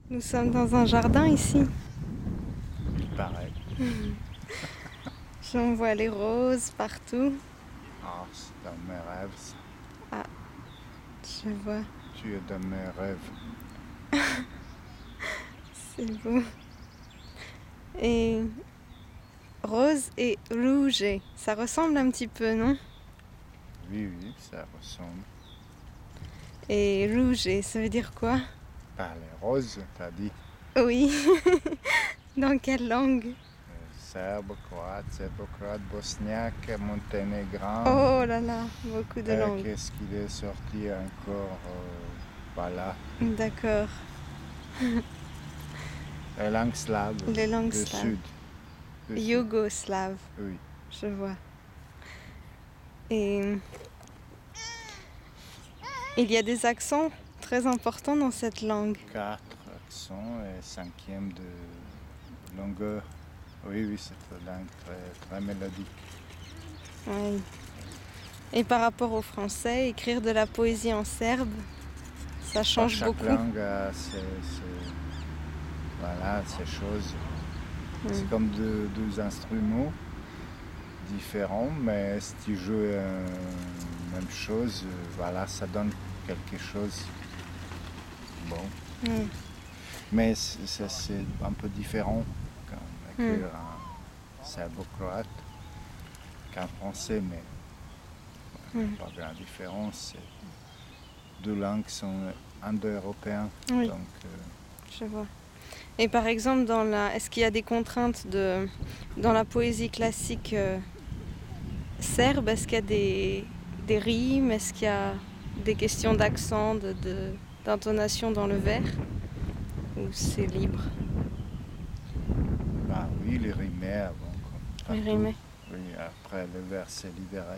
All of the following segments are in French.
Nous sommes dans un jardin ici. Il paraît. J'en vois les roses partout. Ah, c'est dans mes rêves, ça. Ah, je vois. Tu es dans mes rêves. C'est beau. Et rose et rouge, ça ressemble un petit peu, non? Oui, oui, ça ressemble. Et rouge, ça veut dire quoi? Pas les roses, t'as dit. Oui. Dans quelle langue? Serbe, croate, serbo-croate, bosniaque, monténégrin. Oh là là, beaucoup de langues. Qu'est-ce qu'il est sorti encore voilà. D'accord. La langue slave Les langues du slaves. sud. Du sud. Yougoslave, Oui. je vois. Et il y a des accents très importants dans cette langue. 4 accents et cinquième de longueur. Oui, oui, c'est une langue très, très mélodique. Oui. Et par rapport au français, écrire de la poésie en serbe, ça change Chaque beaucoup. langue a voilà, ces choses. C'est Mm. comme deux instruments différents, mais si tu joues la même chose, voilà, ça donne quelque chose. Bon. Mm. Mais c'est un peu différent quand écrire en serbo-croate qu'en français, mais pas grande différence. Deux langues sont indo-européennes. Oui, Donc, je vois. Et par exemple, est-ce qu'il y a des contraintes dans la poésie classique serbe? Est-ce qu'il y a des rimes? Est-ce qu'il y a des questions d'accent, d'intonation dans le vers? Ou c'est libre? bah oui, les rimaient avant, comme Les partout. rimes. Oui, après le vers s'est libéré.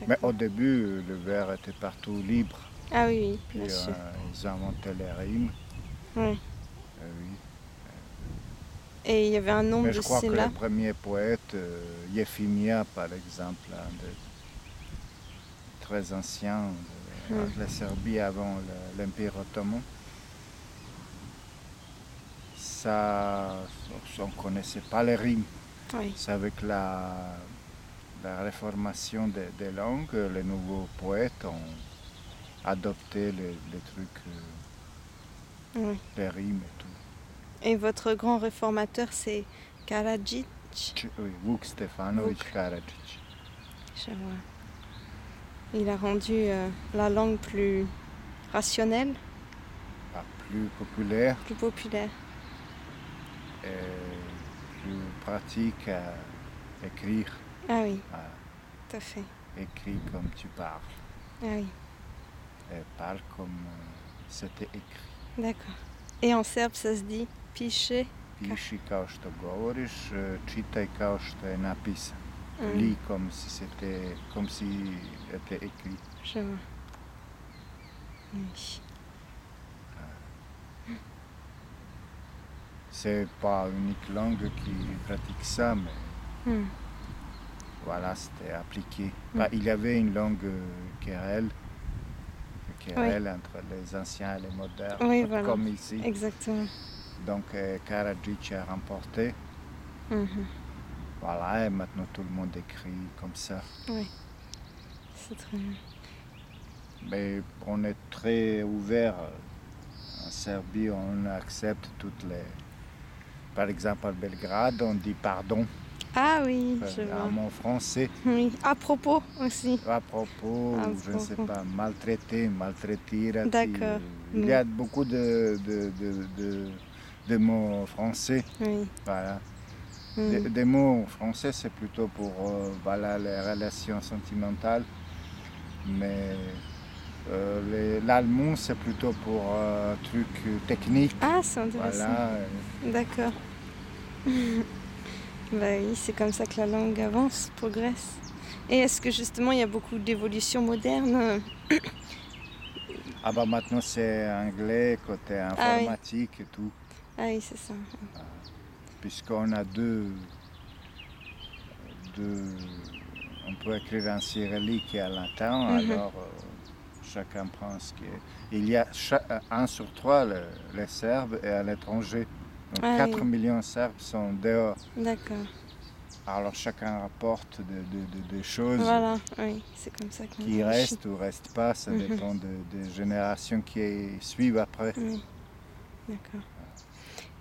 Mais D'accord. au début, le vers était partout libre. Ah oui, oui, Puis bien sûr. ils ont inventé les rimes. Oui. Oui. Et il y avait un nombre Mais de je crois que le syllabes. premier poète, Yefimia par exemple, un de très ancien de la Serbie avant l'Empire ottoman, ça, on ne connaissait pas les rimes. Oui. C'est avec la réformation des langues, les nouveaux poètes ont adopté les trucs, Oui. les rimes et tout. Et votre grand réformateur, c'est Karadzic? Oui, Vuk Stefanovic Vuk, Karadžić. je vois. Il a rendu la langue plus rationnelle, Pas plus populaire plus populaire. et plus pratique à écrire. Ah oui, Voilà. tout à fait. Écrit comme tu parles Ah oui, et parle comme c'était écrit. d'accord. Et en serbe, ça se dit piše. Piši kao što govoriš, čitaj kao što je napisano. Mm, Lis comme si était écrit. je vois. Oui. C'est pas unique langue qui pratique ça, mais Mm, voilà, c'était appliqué. Bah, il y avait une langue querelle oui, entre les anciens et les modernes, oui, voilà. comme ici. Exactement. Donc Karadzic a remporté. Mhm. Voilà, et maintenant tout le monde écrit comme ça. Oui, c'est très bien. Mais on est très ouvert. En Serbie, on accepte toutes les... Par exemple, à Belgrade, on dit pardon. Ah oui, je Un vois. mot français. Oui, à propos aussi. À propos, À ou je ne sais propos. pas, maltraiter, maltretirati. D'accord. Il y a beaucoup de mots français. Oui. Voilà. Mm. Des mots français, c'est plutôt pour voilà, les relations sentimentales. Mais l'allemand, c'est plutôt pour trucs techniques. Ah, c'est intéressant. Voilà. D'accord. Bah oui, c'est comme ça que la langue avance, progresse. Et est-ce que justement il y a beaucoup d'évolutions modernes? Ah bah maintenant c'est anglais, côté Ah oui, informatique et tout. ah oui, c'est ça. Puisqu'on a on peut écrire en cyrillique et en latin, Mhm. alors chacun prend ce qui est. Il y a 1 sur 3 les Serbes est à l'étranger. Donc Ah 4 oui, millions de Serbes sont dehors. d'accord. Alors chacun rapporte des choses Voilà, oui, c'est comme ça qu'on qui réfléchit. restent ou restent pas. Ça Mhm. dépend des générations qui suivent après. Oui, d'accord.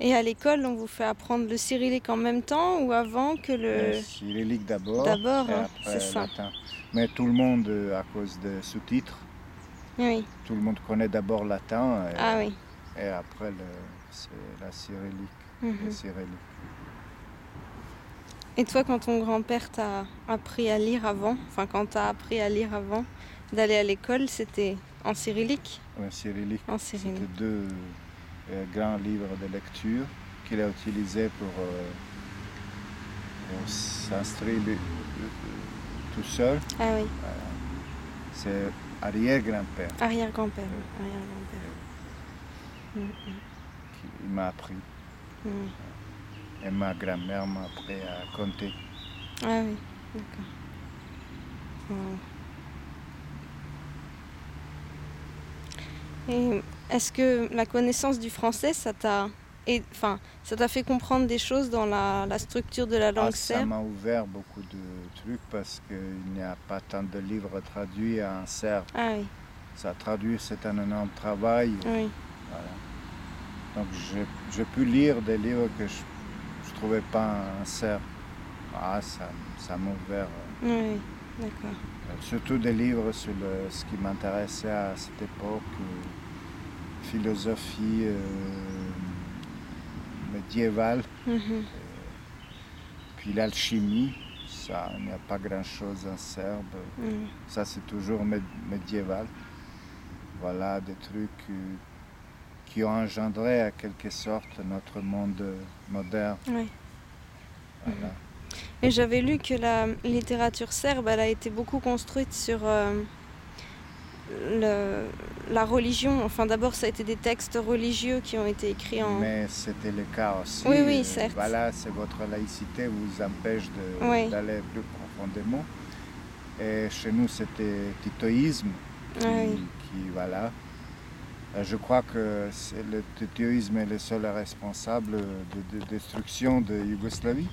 Et à l'école, on vous fait apprendre le cyrillique en même temps ou avant que le... Cyrillique d'abord D'abord, et hein, c'est après ça. latin. Mais tout le monde, à cause des sous-titres, Oui, tout le monde connaît d'abord latin ah oui. et après c'est la cyrillique. Le Mhm. cyrillique. Et toi, quand ton grand-père t'a appris à lire avant, enfin quand t'as appris à lire avant d'aller à l'école, c'était en cyrillique? Ouais, cyrillique, En c'était cyrillique. 2 grands livres de lecture qu'il a utilisés pour s'instruire tout seul. Ah oui, C'est arrière-grand-père arrière-grand-père, oui, arrière-grand-père. Mm, qui m'a appris. mm. Et ma grand-mère m'a appris à compter. Ah oui, d'accord. Wow. Et est-ce que la connaissance du français, enfin, ça t'a fait comprendre des choses dans la structure de la Ah, langue ça serbe? m'a ouvert beaucoup de trucs parce qu'il n'y a pas tant de livres traduits en serbe. Ah oui, Ça traduit, c'est un énorme travail. oui, Voilà. Donc j'ai pu lire des livres que je ne trouvais pas en serbe. Ah, ça m'a ouvert. oui, d'accord. Surtout des livres sur ce qui m'intéressait à cette époque, philosophie médiévale, Mhm. puis l'alchimie. Ça, il n'y a pas grand-chose en serbe. Mm. Ça, c'est toujours médiéval. Voilà, des trucs qui ont engendré, à quelque sorte, notre monde moderne. Oui. Voilà. Et j'avais lu que la littérature serbe, elle a été beaucoup construite sur la religion. Enfin, d'abord, ça a été des textes religieux qui ont été écrits en... Mais c'était le cas aussi. Oui, oui, certes. Voilà, c'est votre laïcité vous empêche Oui. d'aller plus profondément. Et chez nous, c'était titoïsme Ah oui. qui voilà. Je crois que le titoïsme est le seul responsable de destruction de Yougoslavie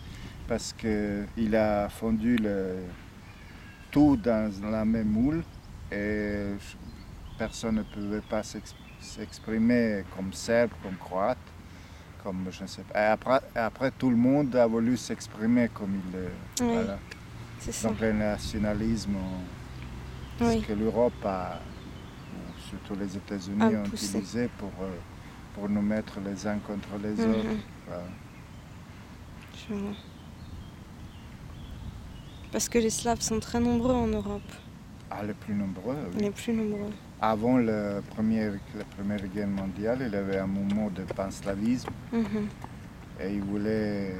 parce qu'il a fondu tout dans la même moule et personne ne pouvait pas s'exprimer comme serbe, comme croate, comme je ne sais pas. Et après, tout le monde a voulu s'exprimer comme il le. Oui, Voilà. c'est ça. Donc le nationalisme, Oui. ce que l'Europe a, ou surtout les États-Unis, ont Poussé. utilisé pour nous mettre les uns contre les Mhm. autres. Voilà. Je vois. Parce que les Slaves sont très nombreux en Europe. Ah, les plus nombreux, oui. Les plus nombreux. Avant la Première Guerre mondiale, il y avait un mouvement de panslavisme Mhm. et il voulait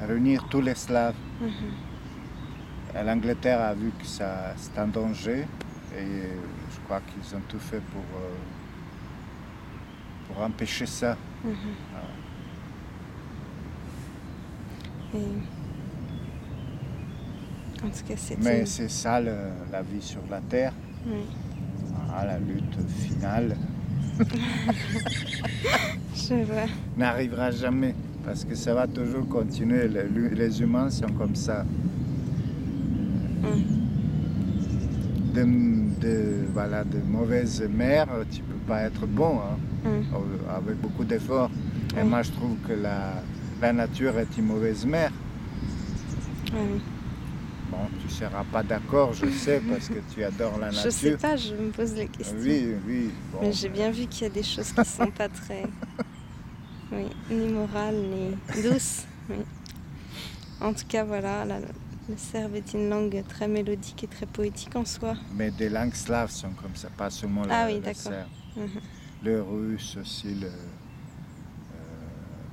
réunir tous les Slaves. Mhm. Et l'Angleterre a vu que c'est un danger et je crois qu'ils ont tout fait pour empêcher ça. Mhm. Et... En tout cas, Mais c'est ça la vie sur la Terre, Oui. la lutte finale Je vois. n'arrivera jamais parce que ça va toujours continuer. Les humains sont comme ça. De mauvaises mères, tu peux pas être bon avec beaucoup d'efforts. Et moi, je trouve que la nature est une mauvaise mère. Oui. Bon, tu ne seras pas d'accord, je sais, parce que tu adores la nature. Je sais pas, je me pose les questions. Oui. Bon, mais j'ai bien vu qu'il y a des choses qui sont pas très... Oui, ni morales, ni douces. Oui. En tout cas, voilà, le serbe est une langue très mélodique et très poétique en soi. Mais des langues slaves sont comme ça, pas seulement le serbe. Mhm. Le russe aussi, le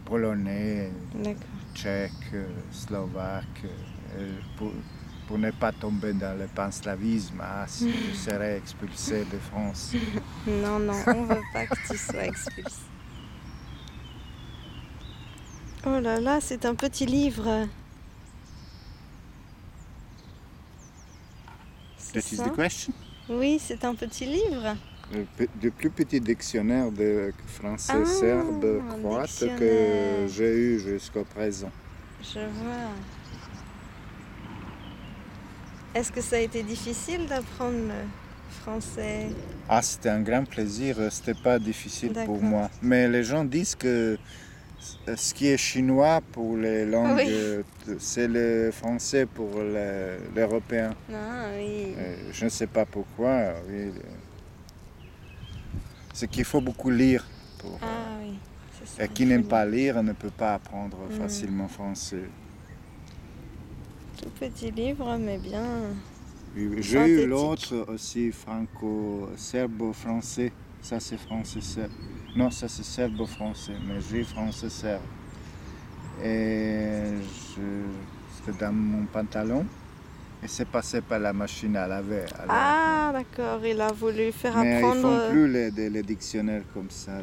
polonais, tchèque, slovaque. Pour ne pas tomber dans le panslavisme, je serais expulsé de France. Non, on veut pas que tu sois expulsé. Oh là là, c'est un petit livre. C'est That is ça? the question. Oui, c'est un petit livre. Le plus petit dictionnaire de français Ah, serbe un croate que dictionnaire. j'ai eu jusqu'au présent. Je vois. Est-ce que ça a été difficile d'apprendre le français? Ah, c'était un grand plaisir, c'était pas difficile pour D'accord. moi. Mais les gens disent que ce qui est chinois pour les langues, Oui. c'est le français pour l'européen. Ah oui. Je ne sais pas pourquoi. Oui. C'est qu'il faut beaucoup lire. Ah oui, c'est ça. Et qui il faut n'aime lire. pas lire ne peut pas apprendre Mm. facilement français. Tout petit livre, mais bien. J'ai eu Synthétique. l'autre aussi, franco-serbo-français. Ça c'est français-serbe. Non, ça c'est serbo-français, mais j'ai français-serbe. Et c'était dans mon pantalon. Et c'est passé par la machine à laver. Ah d'accord, il a voulu faire Mais apprendre. ils font plus les dictionnaires comme ça.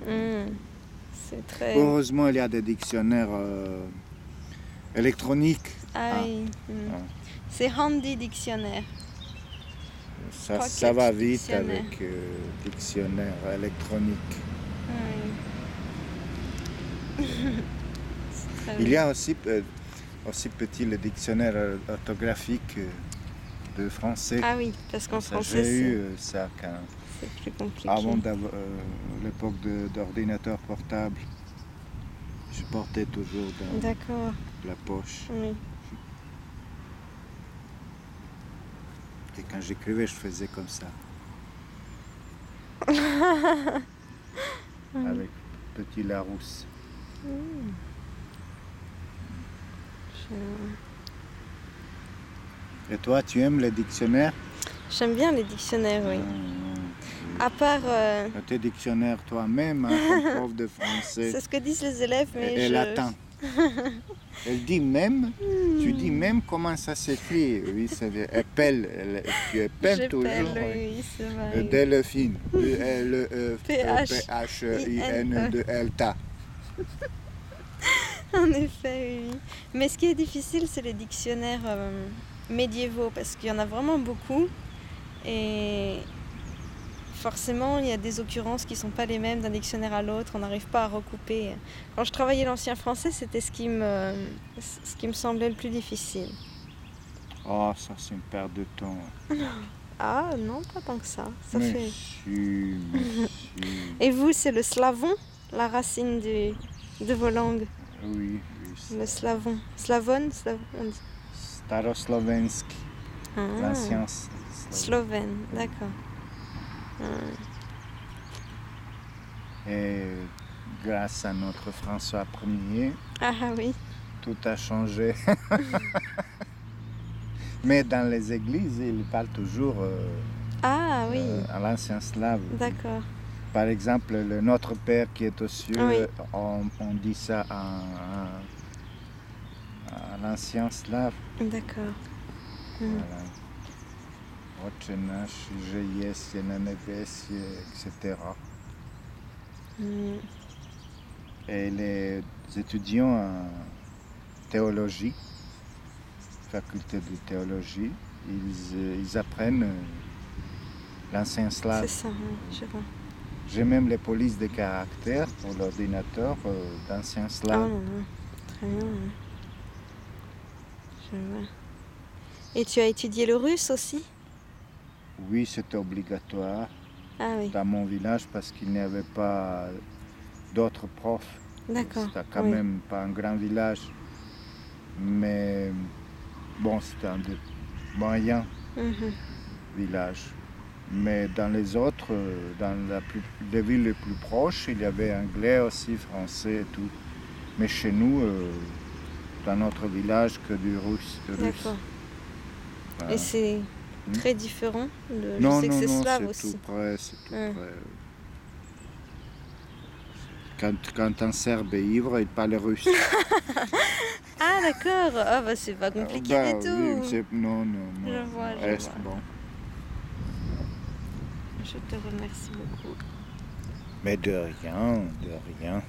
C'est très. Heureusement, il y a des dictionnaires électroniques. Ah oui. Ah. C'est Handy Dictionnaire. Ça Pocket va vite dictionnaire. avec dictionnaire électronique. Oui. C'est très Il y bien. a aussi petit le dictionnaire orthographique de français. Ah oui, parce qu'en Ça, français j'ai eu ça c'est plus compliqué. avant l'époque d'ordinateur portable. Je portais toujours dans D'accord. la poche. Oui. Et quand j'écrivais, je faisais comme ça. Avec petit Larousse. Et toi, tu aimes les dictionnaires? J'aime bien les dictionnaires, oui. À part, Tes dictionnaires toi-même, hein, comme prof de français c'est ce que disent les élèves, mais et latin. Elle dit même, tu dis même comment ça s'écrit. Oui, ça veut épelle, tu épelles toujours. oui, c'est vrai. Delphine, P-H-I-N-D-L-T. En effet, oui. Mais ce qui est difficile, c'est les dictionnaires médiévaux, parce qu'il y en a vraiment beaucoup. Et forcément, il y a des occurrences qui ne sont pas les mêmes d'un dictionnaire à l'autre. On n'arrive pas à recouper. Quand je travaillais l'ancien français, c'était ce qui me semblait le plus difficile. Oh, ça c'est une perte de temps. Ah non, pas tant que ça. Ça mais fait... si. Et vous, c'est le slavon, la racine de vos langues? Oui. Le slavon. Slavone, on dit. Staroslovenski, l'ancien Slovène, d'accord. Et grâce à notre François Ier, Ah oui. tout a changé. Mais dans les églises, ils parlent toujours Ah oui. à l'ancien slave. D'accord. Par exemple, le Notre Père qui est aux cieux, Oui. on dit ça à l'ancien slave. D'accord. Voilà. Otče naš, že jest na nebesie, etc. Et les étudiants en théologie, faculté de théologie, ils apprennent l'ancien slave. C'est ça, oui, je vois. J'ai même les polices de caractère pour l'ordinateur d'ancien slave. Oh non, très bien. Je vois. Et tu as étudié le russe aussi? Oui, c'était obligatoire Ah oui. dans mon village parce qu'il n'y avait pas d'autres profs. D'accord. C'était quand même pas un grand village. Mais bon, c'était un des moyens villages. Mais dans les autres, dans les villes les plus proches, il y avait anglais aussi, français et tout. Mais chez nous, dans notre village, que du russe. D'accord. Voilà. Et c'est très différent je Non, sais que c'est slave c'est aussi. tout près, Quand un Serbe est ivre, il parle russe. Ah d'accord, ah bah c'est pas compliqué du tout. Oui, non. Je vois. Bon. Je te remercie beaucoup. Mais de rien.